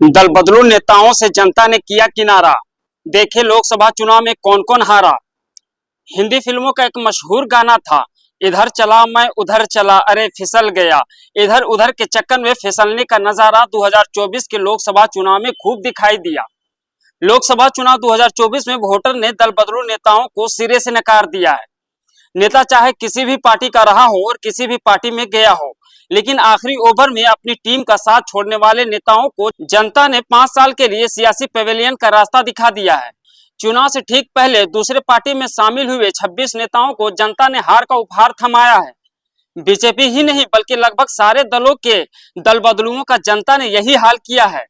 दल बदलू नेताओं से जनता ने किया किनारा। देखे लोकसभा चुनाव में कौन कौन हारा। हिंदी फिल्मों का एक मशहूर गाना था, इधर चला मैं उधर चला अरे फिसल गया। इधर उधर के चक्कर में फिसलने का नजारा 2024 के लोकसभा चुनाव में खूब दिखाई दिया। लोकसभा चुनाव 2024 में वोटर ने दल बदलू नेताओं को सिरे से नकार दिया है। नेता चाहे किसी भी पार्टी का रहा हो और किसी भी पार्टी में गया हो, लेकिन आखिरी ओवर में अपनी टीम का साथ छोड़ने वाले नेताओं को जनता ने 5 साल के लिए सियासी पेवेलियन का रास्ता दिखा दिया है। चुनाव से ठीक पहले दूसरे पार्टी में शामिल हुए 26 नेताओं को जनता ने हार का उपहार थमाया है। बीजेपी ही नहीं बल्कि लगभग सारे दलों के दल बदलुओं का जनता ने यही हाल किया है।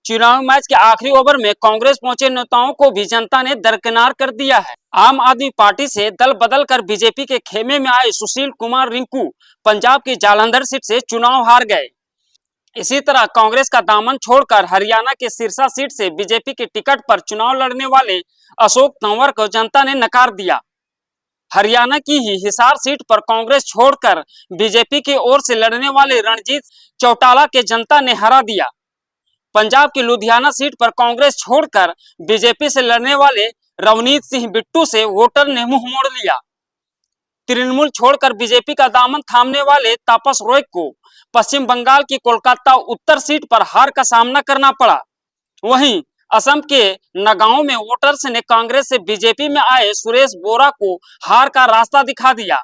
चुनाव मैच के आखिरी ओवर में कांग्रेस पहुंचे नेताओं को भी जनता ने दरकिनार कर दिया है। आम आदमी पार्टी से दल बदल कर बीजेपी के खेमे में आए सुशील कुमार रिंकू पंजाब की जालंधर सीट से चुनाव हार गए। इसी तरह कांग्रेस का दामन छोड़कर हरियाणा के सिरसा सीट से बीजेपी के टिकट पर चुनाव लड़ने वाले अशोक तंवर को जनता ने नकार दिया। हरियाणा की ही हिसार सीट पर कांग्रेस छोड़कर बीजेपी की ओर से लड़ने वाले रणजीत चौटाला के जनता ने हरा दिया। पंजाब की लुधियाना सीट पर कांग्रेस छोड़कर बीजेपी से लड़ने वाले रवनीत सिंह बिट्टू से वोटर ने मुंह मोड़ लिया। तृणमूल छोड़कर बीजेपी का दामन थामने वाले तापस रॉय को पश्चिम बंगाल की कोलकाता उत्तर सीट पर हार का सामना करना पड़ा। वहीं असम के नगांव में वोटर्स ने कांग्रेस से बीजेपी में आए सुरेश बोरा को हार का रास्ता दिखा दिया।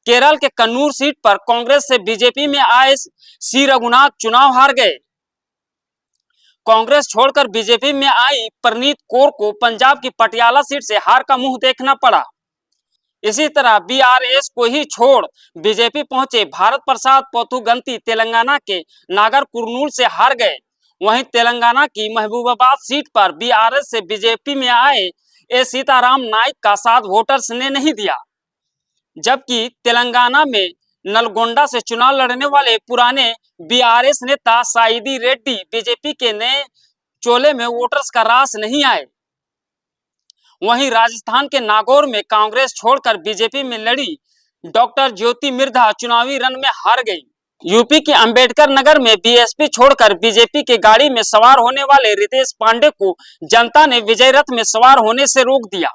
केरल के कन्नूर सीट पर कांग्रेस से बीजेपी में आए सी रघुनाथ चुनाव हार गए। कांग्रेस छोड़कर बीजेपी में आई परनीत कौर को पंजाब की पटियाला सीट से हार का मुंह देखना पड़ा। इसी तरह बीआरएस को ही छोड़ बीजेपी पहुंचे भारत प्रसाद पोथुगंती तेलंगाना के नागर कुरनूल से हार गए। वहीं तेलंगाना की महबूबाबाद सीट पर बीआरएस से बीजेपी में आए ए सीताराम नाइक का साथ वोटर्स ने नहीं दिया। जबकि तेलंगाना में नलगोंडा से चुनाव लड़ने वाले पुराने बीआरएस नेता साइदी रेड्डी बीजेपी के नए चोले में वोटर्स का रास नहीं आए। वहीं राजस्थान के नागौर में कांग्रेस छोड़कर बीजेपी में लड़ी डॉक्टर ज्योति मिर्धा चुनावी रण में हार गई। यूपी के अंबेडकर नगर में बीएसपी छोड़कर बीजेपी के गाड़ी में सवार होने वाले रितेश पांडे को जनता ने विजय रथ में सवार होने से रोक दिया।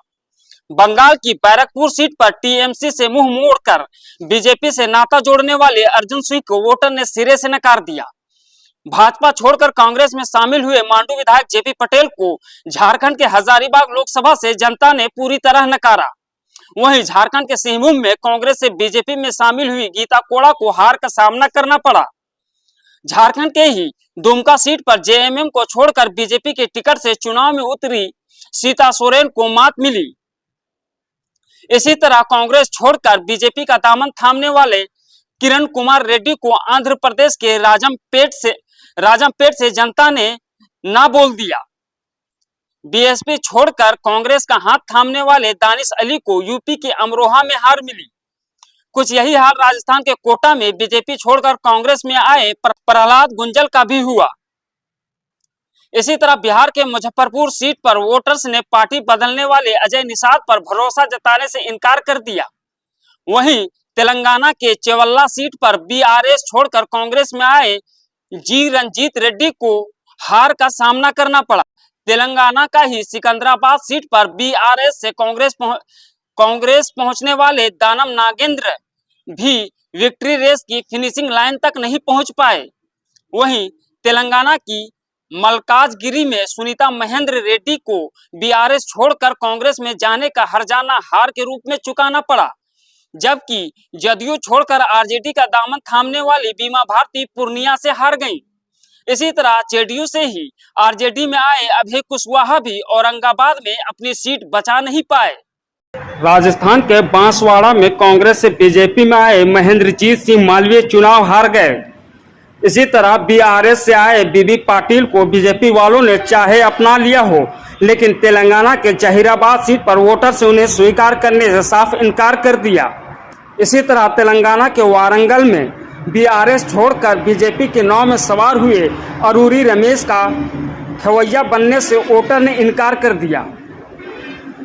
बंगाल की बैरकपुर सीट पर टीएमसी से मुंह मोड़कर बीजेपी से नाता जोड़ने वाले अर्जुन सिंह को वोटर ने सिरे से नकार दिया। भाजपा छोड़कर कांग्रेस में शामिल हुए मांडू विधायक जेपी पटेल को झारखंड के हजारीबाग लोकसभा से जनता ने पूरी तरह नकारा। वहीं झारखंड के सिंहभूम में कांग्रेस से बीजेपी में शामिल हुई गीता कोड़ा को हार का सामना करना पड़ा। झारखंड के ही दुमका सीट पर जेएमएम को छोड़कर बीजेपी के टिकट से चुनाव में उतरी सीता सोरेन को मात मिली। इसी तरह कांग्रेस छोड़कर बीजेपी का दामन थामने वाले किरण कुमार रेड्डी को आंध्र प्रदेश के राजमपेट से जनता ने ना बोल दिया। बीएसपी छोड़कर कांग्रेस का हाथ थामने वाले दानिश अली को यूपी के अमरोहा में हार मिली। कुछ यही हाल राजस्थान के कोटा में बीजेपी छोड़कर कांग्रेस में आए प्रहलाद गुंजल का भी हुआ। इसी तरह बिहार के मुजफ्फरपुर सीट पर वोटर्स ने पार्टी बदलने वाले अजय निषाद पर भरोसा जताने से इनकार कर दिया। वहीं तेलंगाना के चेवल्ला सीट पर बीआरएस छोड़कर कांग्रेस में आए जी रंजीत रेड्डी को हार का सामना करना पड़ा। तेलंगाना का ही सिकंदराबाद सीट पर बीआरएस से कांग्रेस पहुंचने वाले दानम नागेंद्र भी विक्ट्री रेस की फिनिशिंग लाइन तक नहीं पहुंच पाए। वहीं तेलंगाना की मलकाजगिरी में सुनीता महेंद्र रेड्डी को बीआरएस छोड़कर कांग्रेस में जाने का हर्जाना हार के रूप में चुकाना पड़ा। जबकि जदयू छोड़कर आरजेडी का दामन थामने वाली बीमा भारती पूर्णिया से हार गईं। इसी तरह जेडीयू से ही आरजेडी में आए अभय कुशवाहा भी औरंगाबाद में अपनी सीट बचा नहीं पाए। राजस्थान के बांसवाड़ा में कांग्रेस से बीजेपी में आए महेंद्रजीत सिंह मालवीय चुनाव हार गए। इसी तरह बीआरएस से आए बीबी पाटिल को बीजेपी वालों ने चाहे अपना लिया हो, लेकिन तेलंगाना के जहीराबाद सीट पर वोटर से उन्हें स्वीकार करने से साफ इनकार कर दिया। इसी तरह तेलंगाना के वारंगल में बीआरएस छोड़कर बीजेपी के नाव में सवार हुए अरूरी रमेश का खवैया बनने से वोटर ने इनकार कर दिया।